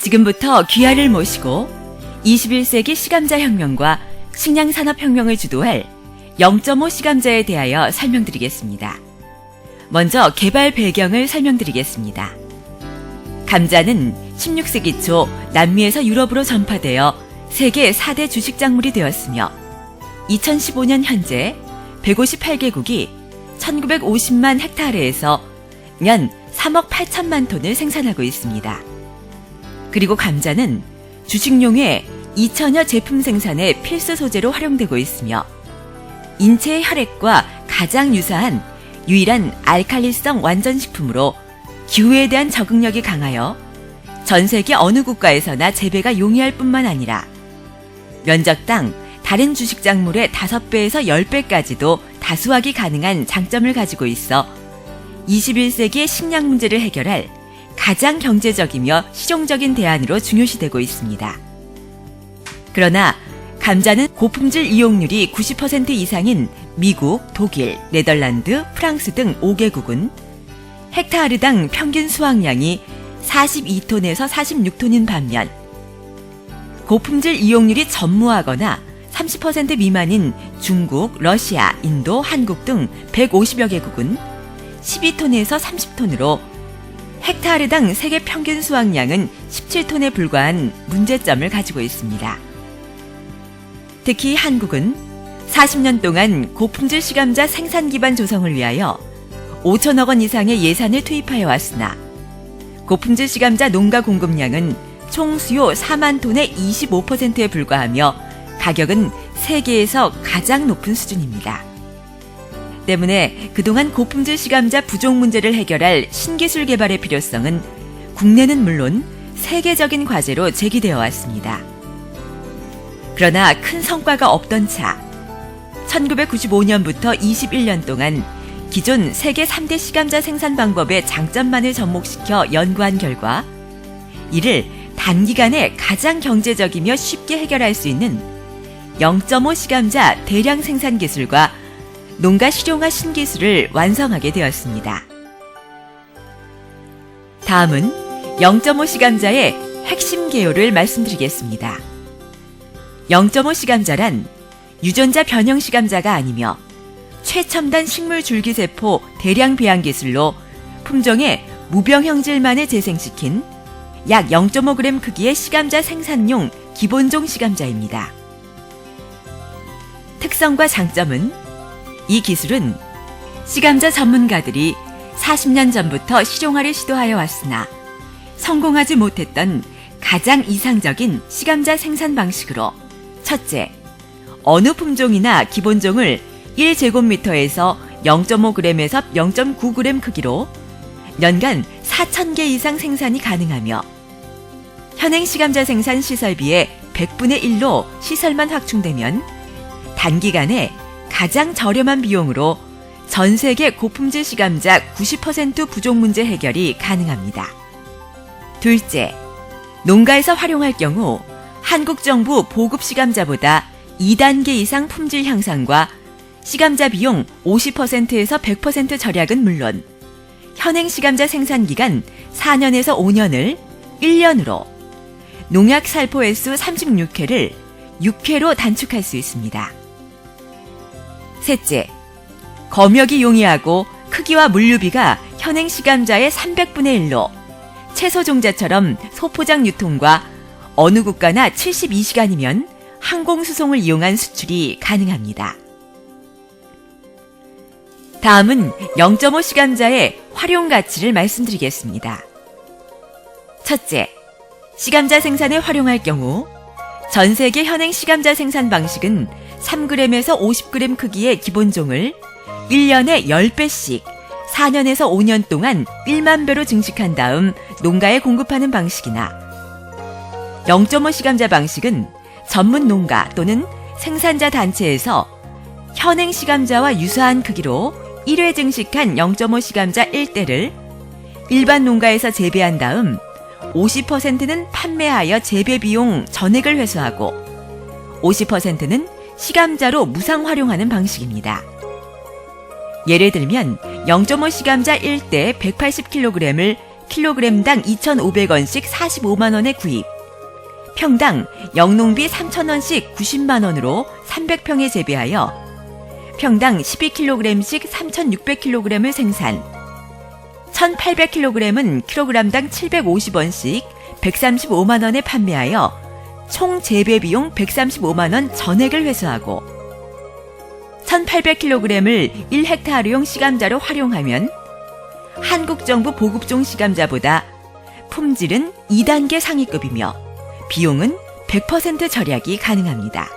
지금부터 귀하를 모시고 21세기 시감자 혁명과 식량산업혁명을 주도할 0.5 시감자에 대하여 설명드리겠습니다. 먼저 개발 배경을 설명드리겠습니다. 감자는 16세기 초 남미에서 유럽으로 전파되어 세계 4대 주식작물이 되었으며 2015년 현재 158개국이 1950만 헥타르에서 년 3억 8천만 톤을 생산하고 있습니다. 그리고 감자는 주식용의 2천여 제품 생산의 필수 소재로 활용되고 있으며 인체의 혈액과 가장 유사한 유일한 알칼리성 완전식품으로 기후에 대한 적응력이 강하여 전 세계 어느 국가에서나 재배가 용이할 뿐만 아니라 면적당 다른 주식작물의 5배에서 10배까지도 다수하기 가능한 장점을 가지고 있어 21세기의 식량 문제를 해결할 가장 경제적이며 실용적인 대안으로 중요시되고 있습니다. 그러나 감자는 고품질 이용률이 90% 이상인 미국, 독일, 네덜란드, 프랑스 등 5개국은 헥타르당 평균 수확량이 42톤에서 46톤인 반면 고품질 이용률이 전무하거나 30% 미만인 중국, 러시아, 인도, 한국 등 150여 개국은 12톤에서 30톤으로 헥타르당 세계 평균 수확량은 17톤에 불과한 문제점을 가지고 있습니다. 특히 한국은 40년 동안 고품질 시감자 생산 기반 조성을 위하여 5천억 원 이상의 예산을 투입하여 왔으나 고품질 시감자 농가 공급량은 총 수요 4만 톤의 25%에 불과하며 가격은 세계에서 가장 높은 수준입니다. 때문에 그동안 고품질 시감자 부족 문제를 해결할 신기술 개발의 필요성은 국내는 물론 세계적인 과제로 제기되어 왔습니다. 그러나 큰 성과가 없던 차, 1995년부터 21년 동안 기존 세계 3대 시감자 생산 방법의 장점만을 접목시켜 연구한 결과 이를 단기간에 가장 경제적이며 쉽게 해결할 수 있는 0.5 시감자 대량 생산 기술과 농가 실용화 신기술을 완성하게 되었습니다. 다음은 0.5 시감자의 핵심 개요를 말씀드리겠습니다. 0.5 시감자란 유전자 변형 시감자가 아니며 최첨단 식물 줄기세포 대량 배양 기술로 품종의 무병형질만을 재생시킨 약 0.5g 크기의 시감자 생산용 기본종 시감자입니다. 특성과 장점은 이 기술은 시감자 전문가들이 40년 전부터 실용화를 시도하여 왔으나 성공하지 못했던 가장 이상적인 시감자 생산 방식으로 첫째, 어느 품종이나 기본종을 1제곱미터에서 0.5g에서 0.9g 크기로 연간 4,000개 이상 생산이 가능하며 현행 시감자 생산 시설비의 100분의 1로 시설만 확충되면 단기간에 가장 저렴한 비용으로 전 세계 고품질 시감자 90% 부족 문제 해결이 가능합니다. 둘째, 농가에서 활용할 경우 한국 정부 보급 시감자보다 2단계 이상 품질 향상과 시감자 비용 50%에서 100% 절약은 물론 현행 시감자 생산 기간 4년에서 5년을 1년으로 농약 살포 횟수 36회를 6회로 단축할 수 있습니다. 셋째, 검역이 용이하고 크기와 물류비가 현행 시감자의 300분의 1로 채소 종자처럼 소포장 유통과 어느 국가나 72시간이면 항공수송을 이용한 수출이 가능합니다. 다음은 0.5 시감자의 활용 가치를 말씀드리겠습니다. 첫째, 시감자 생산에 활용할 경우 전 세계 현행 시감자 생산 방식은 3g에서 50g 크기의 기본종을 1년에 10배씩 4년에서 5년 동안 1만 배로 증식한 다음 농가에 공급하는 방식이나 0.5 시감자 방식은 전문 농가 또는 생산자 단체에서 현행 시감자와 유사한 크기로 1회 증식한 0.5 시감자 1대를 일반 농가에서 재배한 다음 50%는 판매하여 재배 비용 전액을 회수하고 50%는 시감자로 무상 활용하는 방식입니다. 예를 들면 0.5 시감자 1대 180kg을 킬로그램당 2,500원씩 45만 원에 구입. 평당 영농비 3,000원씩 90만 원으로 300평에 재배하여 평당 12kg씩 3,600kg을 생산. 1,800kg은 킬로그램당 750원씩 135만 원에 판매하여 총 재배 비용 135만 원 전액을 회수하고 1,800kg을 1헥타르용 시감자로 활용하면 한국 정부 보급종 시감자보다 품질은 2단계 상위급이며 비용은 100% 절약이 가능합니다.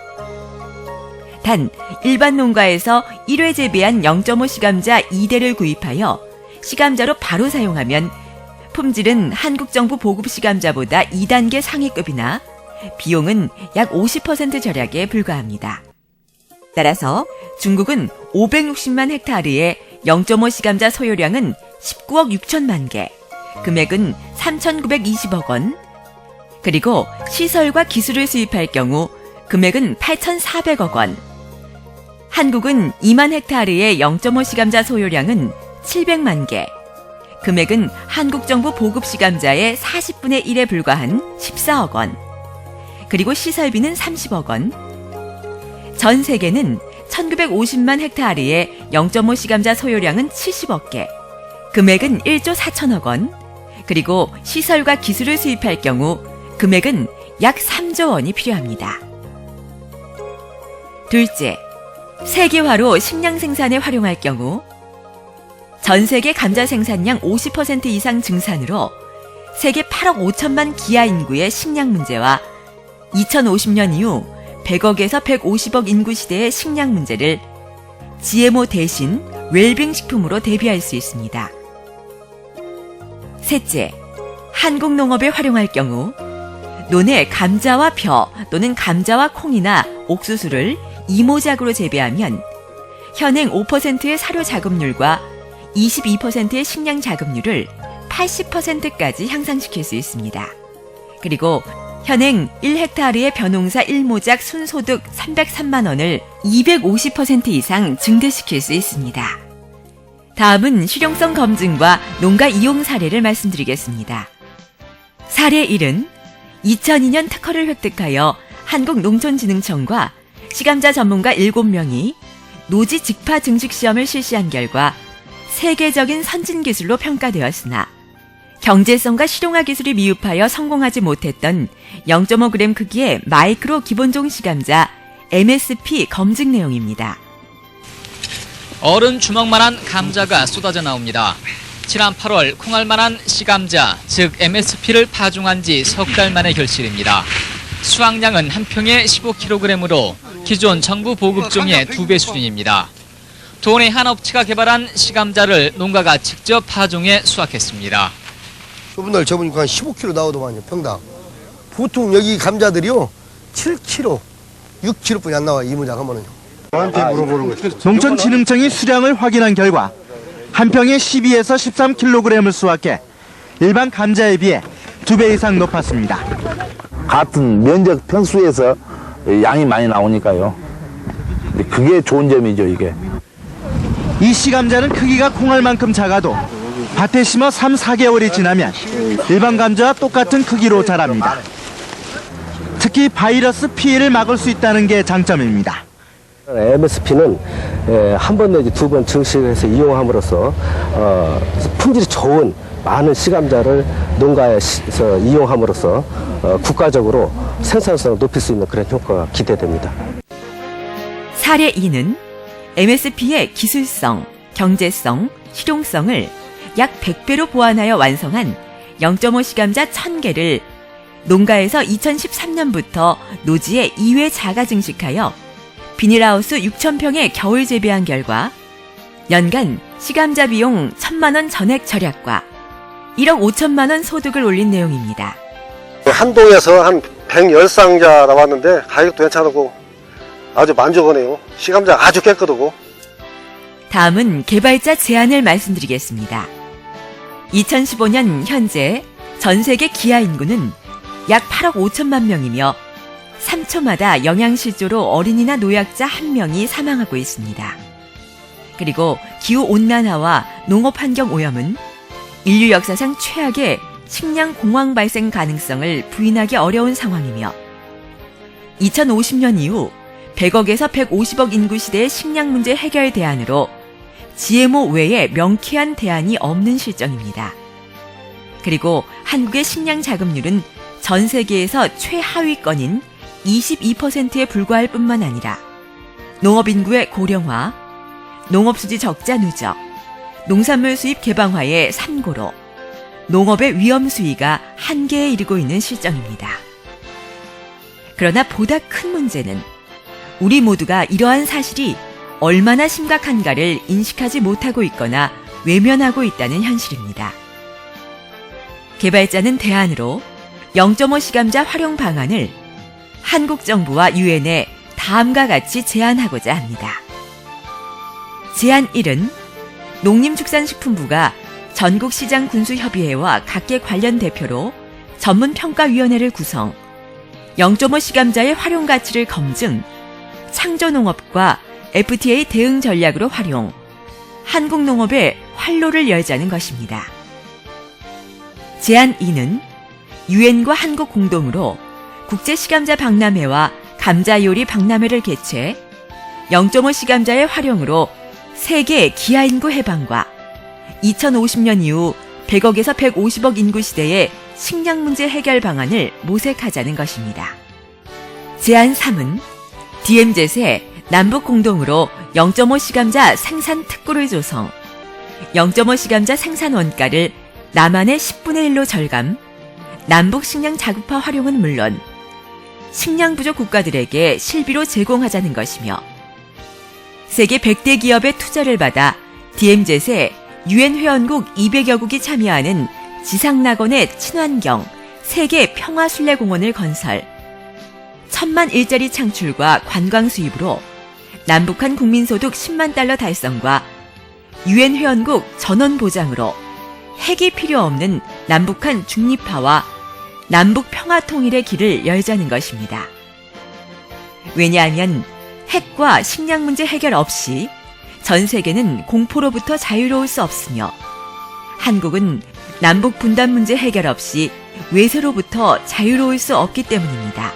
단 일반 농가에서 1회 재배한 0.5 시감자 2대를 구입하여 시감자로 바로 사용하면 품질은 한국 정부 보급 시감자보다 2단계 상위급이나 비용은 약 50% 절약에 불과합니다. 따라서 중국은 560만 헥타르의 0.5 시감자 소요량은 19억 6천만 개, 금액은 3,920억 원, 그리고 시설과 기술을 수입할 경우 금액은 8,400억 원. 한국은 2만 헥타르의 0.5 시감자 소요량은 700만 개, 금액은 한국 정부 보급 시감자의 40분의 1에 불과한 14억 원, 그리고 시설비는 30억 원. 전 세계는 1950만 헥타르의 0.5 시감자 소요량은 70억 개, 금액은 1조 4천억 원, 그리고 시설과 기술을 수입할 경우 금액은 약 3조 원이 필요합니다. 둘째, 세계화로 식량 생산에 활용할 경우 전 세계 감자 생산량 50% 이상 증산으로 세계 8억 5천만 기아 인구의 식량 문제와 2050년 이후 100억에서 150억 인구 시대의 식량 문제를 GMO 대신 웰빙 식품으로 대비할 수 있습니다. 셋째, 한국 농업에 활용할 경우 논에 감자와 벼 또는 감자와 콩이나 옥수수를 이모작으로 재배하면 현행 5%의 사료 자급률과 22%의 식량 자급률을 80%까지 향상시킬 수 있습니다. 그리고 현행 1헥타르의 벼농사 1모작 순소득 303만 원을 250% 이상 증대시킬 수 있습니다. 다음은 실용성 검증과 농가 이용 사례를 말씀드리겠습니다. 사례 1은 2002년 특허를 획득하여 한국농촌진흥청과 시감자 전문가 7명이 노지 직파 증식 시험을 실시한 결과 세계적인 선진 기술로 평가되었으나 경제성과 실용화 기술이 미흡하여 성공하지 못했던 0.5g 크기의 마이크로 기본종 시감자 MSP 검증 내용입니다. 어른 주먹만한 감자가 쏟아져 나옵니다. 지난 8월 콩알만한 시감자, 즉 MSP를 파종한 지 석 달 만의 결실입니다. 수확량은 한 평에 15kg으로 기존 정부 보급종의 2배 수준입니다. 도내 한 업체가 개발한 시감자를 농가가 직접 파종해 수확했습니다. 저분들 저보니까 한 15kg 나오더만요, 평당. 보통 여기 감자들이요, 7kg, 6kg뿐이 안 나와요, 이모작 하면은요. 저한테 물어보는 거죠. 농촌진흥청이 수량을 확인한 결과 한 평에 12에서 13kg을 수확해 일반 감자에 비해 2배 이상 높았습니다. 같은 면적 평수에서 양이 많이 나오니까요. 그게 좋은 점이죠, 이게. 이 시감자는 크기가 콩알만큼 작아도 밭에 심어 3, 4개월이 지나면 일반 감자와 똑같은 크기로 자랍니다. 특히 바이러스 피해를 막을 수 있다는 게 장점입니다. MSP는 한 번 내지 두 번 증식해서 이용함으로써 품질이 좋은 많은 시감자를 농가에서 이용함으로써 국가적으로 생산성을 높일 수 있는 그런 효과가 기대됩니다. 사례 2는 MSP의 기술성, 경제성, 실용성을 약 100배로 보완하여 완성한 0.5 시감자 1000개를 농가에서 2013년부터 노지에 2회 자가 증식하여 비닐하우스 6,000평에 겨울 재배한 결과 연간 시감자 비용 1,000만 원 전액 절약과 1억 5천만 원 소득을 올린 내용입니다. 한 동에서 한 110쌍자 나왔는데 가격도 괜찮고 아주 만족하네요. 시감자 아주 깨끗하고. 다음은 개발자 제안을 말씀드리겠습니다. 2015년 현재 전 세계 기아 인구는 약 8억 5천만 명이며 3초마다 영양실조로 어린이나 노약자 1명이 사망하고 있습니다. 그리고 기후온난화와 농업환경 오염은 인류 역사상 최악의 식량 공황 발생 가능성을 부인하기 어려운 상황이며 2050년 이후 100억에서 150억 인구 시대의 식량 문제 해결 대안으로 GMO 외에 명쾌한 대안이 없는 실정입니다. 그리고 한국의 식량 자급률은 전 세계에서 최하위권인 22%에 불과할 뿐만 아니라 농업 인구의 고령화, 농업 수지 적자 누적, 농산물 수입 개방화의 삼고로 농업의 위험 수위가 한계에 이르고 있는 실정입니다. 그러나 보다 큰 문제는 우리 모두가 이러한 사실이 얼마나 심각한가를 인식하지 못하고 있거나 외면하고 있다는 현실입니다. 개발자는 대안으로 0.5시감자 활용 방안을 한국 정부와 유엔에 다음과 같이 제안하고자 합니다. 제안 1은 농림축산식품부가 전국시장군수협의회와 각계 관련 대표로 전문평가위원회를 구성, 0.5시감자의 활용 가치를 검증, 창조농업과 FTA 대응 전략으로 활용, 한국 농업의 활로를 열자는 것입니다. 제안 2는 유엔과 한국 공동으로 국제시감자 박람회와 감자요리 박람회를 개최 0.5시감자의 활용으로 세계 기하인구 해방과 2050년 이후 100억에서 150억 인구 시대의 식량 문제 해결 방안을 모색하자는 것입니다. 제안 3은 DMZ에 남북 공동으로 0.5시감자 생산 특구를 조성, 0.5시감자 생산 원가를 남한의 10분의 1로 절감, 남북 식량 자급화 활용은 물론 식량 부족 국가들에게 실비로 제공하자는 것이며 세계 100대 기업의 투자를 받아 DMZ에 유엔 회원국 200여국이 참여하는 지상낙원의 친환경 세계 평화순례공원을 건설, 1000만 일자리 창출과 관광 수입으로 남북한 국민소득 10만 달러 달성과 유엔 회원국 전원 보장으로 핵이 필요 없는 남북한 중립화와 남북 평화 통일의 길을 열자는 것입니다. 왜냐하면 핵과 식량 문제 해결 없이 전 세계는 공포로부터 자유로울 수 없으며 한국은 남북 분단 문제 해결 없이 외세로부터 자유로울 수 없기 때문입니다.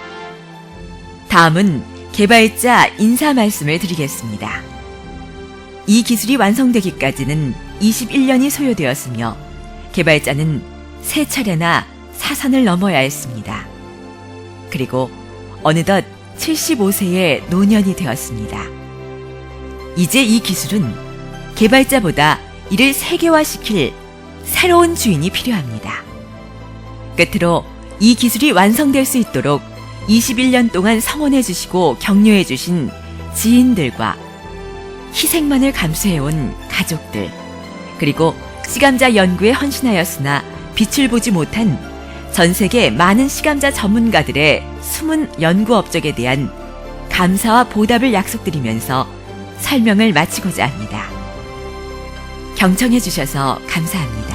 다음은 개발자 인사 말씀을 드리겠습니다. 이 기술이 완성되기까지는 21년이 소요되었으며 개발자는 3차례나 사선을 넘어야 했습니다. 그리고 어느덧 75세의 노년이 되었습니다. 이제 이 기술은 개발자보다 이를 세계화시킬 새로운 주인이 필요합니다. 끝으로 이 기술이 완성될 수 있도록 21년 동안 성원해 주시고 격려해 주신 지인들과 희생만을 감수해온 가족들, 그리고 시감자 연구에 헌신하였으나 빛을 보지 못한 전 세계 많은 시감자 전문가들의 숨은 연구 업적에 대한 감사와 보답을 약속드리면서 설명을 마치고자 합니다. 경청해 주셔서 감사합니다.